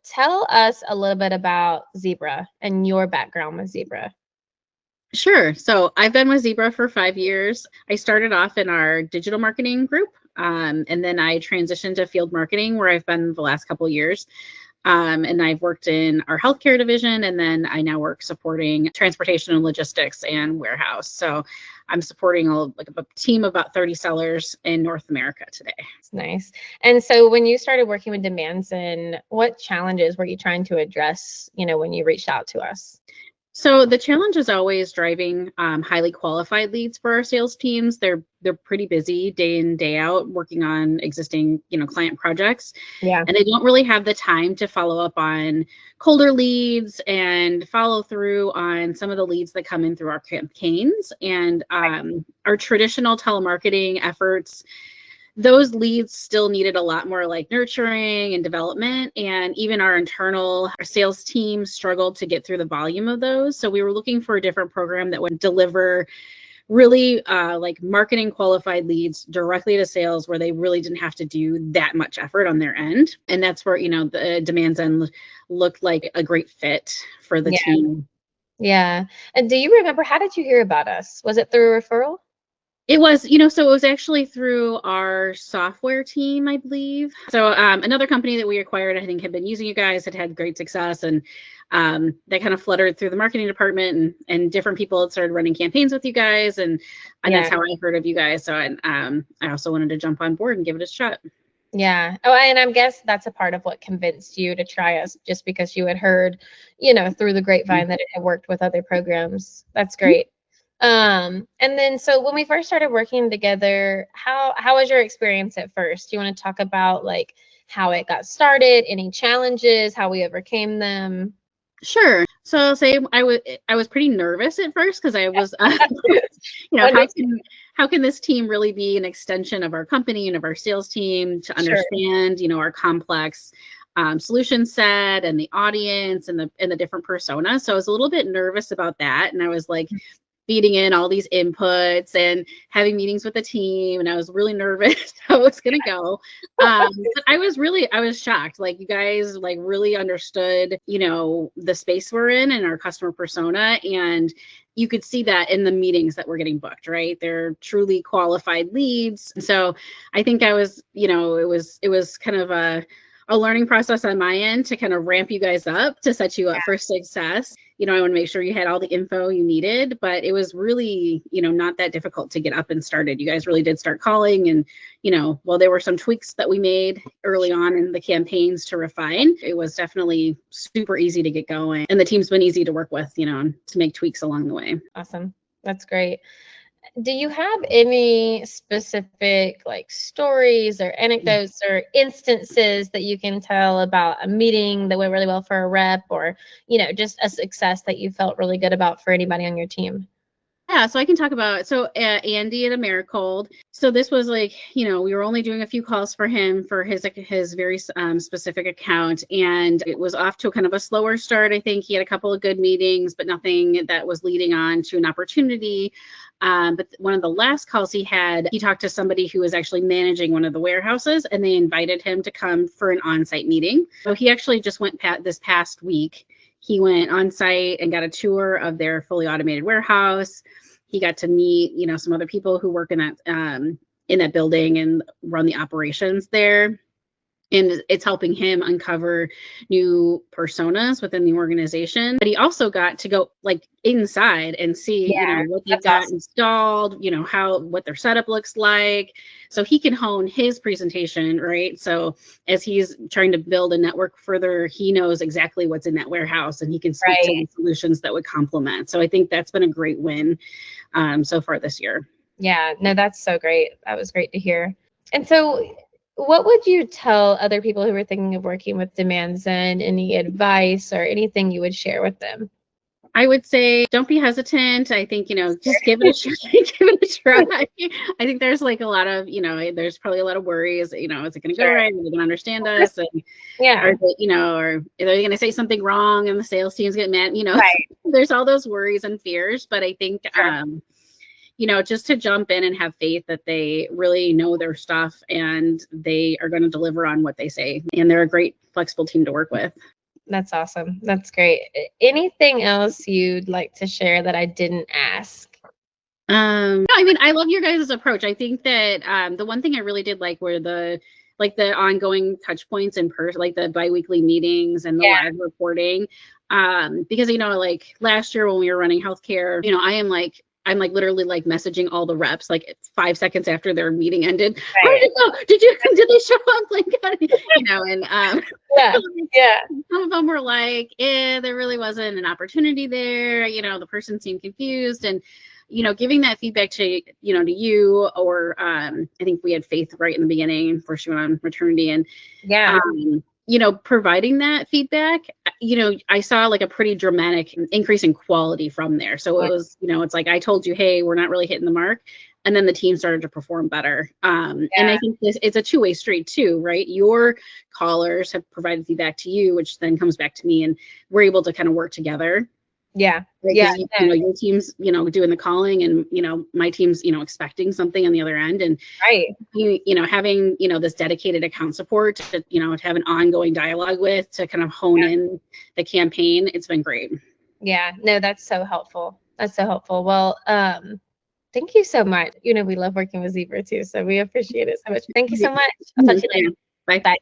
tell us a little bit about Zebra and your background with Zebra. Sure. So I've been with Zebra for 5 years. I started off in our digital marketing group, and then I transitioned to field marketing, where I've been the last couple of years. And I've worked in our healthcare division, and then I now work supporting transportation and logistics and warehouse. So I'm supporting a team of about 30 sellers in North America today. It's nice. And so when you started working with DemandZEN, what challenges were you trying to address, when you reached out to us? So the challenge is always driving highly qualified leads for our sales teams. They're pretty busy day in, day out working on existing, client projects. Yeah. And they don't really have the time to follow up on colder leads and follow through on some of the leads that come in through our campaigns. And our traditional telemarketing efforts, those leads still needed a lot more like nurturing and development. And even our sales team struggled to get through the volume of those. So we were looking for a different program that would deliver really like marketing qualified leads directly to sales, where they really didn't have to do that much effort on their end. And that's where, the DemandZEN looked like a great fit for the team. Yeah. And do you remember, how did you hear about us? Was it through a referral? It was, so it was actually through our software team, I believe. So another company that we acquired, I think, had been using you guys, had great success, and that kind of fluttered through the marketing department, and different people had started running campaigns with you guys, and that's how I heard of you guys. So I also wanted to jump on board and give it a shot. Yeah. Oh, and I guess that's a part of what convinced you to try us, just because you had heard, through the grapevine that it had worked with other programs. That's great. And then, so when we first started working together, how was your experience at first? Do you want to talk about like how it got started, any challenges, how we overcame them? Sure. So I'll say I was pretty nervous at first, because I was, how can this team really be an extension of our company and of our sales team to understand, our complex solution set and the audience and the different personas. So I was a little bit nervous about that, and I was like feeding in all these inputs and having meetings with the team, and I was really nervous how it was going to go. But I was shocked. Like, you guys like really understood, the space we're in and our customer persona, and you could see that in the meetings that were getting booked, right? They're truly qualified leads. So I think I was, it was kind of a learning process on my end to kind of ramp you guys up to set you up for success. I want to make sure you had all the info you needed, but it was really, not that difficult to get up and started. You guys really did start calling, and, while there were some tweaks that we made early on in the campaigns to refine, it was definitely super easy to get going. And the team's been easy to work with, to make tweaks along the way. Awesome. That's great. Do you have any specific like stories or anecdotes or instances that you can tell about a meeting that went really well for a rep, or, just a success that you felt really good about for anybody on your team? Yeah, so I can talk about, Andy at Americold. So this was like, we were only doing a few calls for him for his very specific account, and it was off to a kind of a slower start. I think he had a couple of good meetings, but nothing that was leading on to an opportunity. But one of the last calls he talked to somebody who was actually managing one of the warehouses, and they invited him to come for an on-site meeting. So he actually just went this past week. He went on site and got a tour of their fully automated warehouse. He got to meet, some other people who work in that building and run the operations there. And it's helping him uncover new personas within the organization. But he also got to go like inside and see, what they've got installed, what their setup looks like. So he can hone his presentation, right? So as he's trying to build a network further, he knows exactly what's in that warehouse, and he can speak to the solutions that would complement. So I think that's been a great win so far this year. Yeah, no, that's so great. That was great to hear. And so, what would you tell other people who are thinking of working with DemandZEN? Any advice or anything you would share with them? I would say don't be hesitant. I think, just give it a try. Give it a try. I think there's like a lot of, there's probably a lot of worries, is it going to go right? Are they going to understand us? And or are they going to say something wrong and the sales team's getting mad? There's all those worries and fears, but I think, just to jump in and have faith that they really know their stuff and they are going to deliver on what they say. And they're a great, flexible team to work with. That's awesome. That's great. Anything else you'd like to share that I didn't ask? No, I mean, I love your guys' approach. I think that the one thing I really did like were the ongoing touch points in person, like the biweekly meetings and the live reporting. Because, like last year when we were running healthcare, I'm literally like messaging all the reps like 5 seconds after their meeting ended. How did it go? Did they show up? Some of them were like, there really wasn't an opportunity there. The person seemed confused, and giving that feedback to you, or I think we had Faith right in the beginning before she went on maternity, and providing that feedback, I saw like a pretty dramatic increase in quality from there. So it was, it's like, I told you, hey, we're not really hitting the mark. And then the team started to perform better. And I think it's a two-way street too, right? Your callers have provided feedback to you, which then comes back to me, and we're able to kind of work together. Yeah. Right? Yeah. Your team's, doing the calling, and, my team's, expecting something on the other end. And, having, this dedicated account support to, to have an ongoing dialogue with, to kind of hone in the campaign. It's been great. Yeah. No, that's so helpful. That's so helpful. Well, thank you so much. We love working with Zebra too, so we appreciate it so much. Thank you so much. I'll talk to you later. Bye. Bye.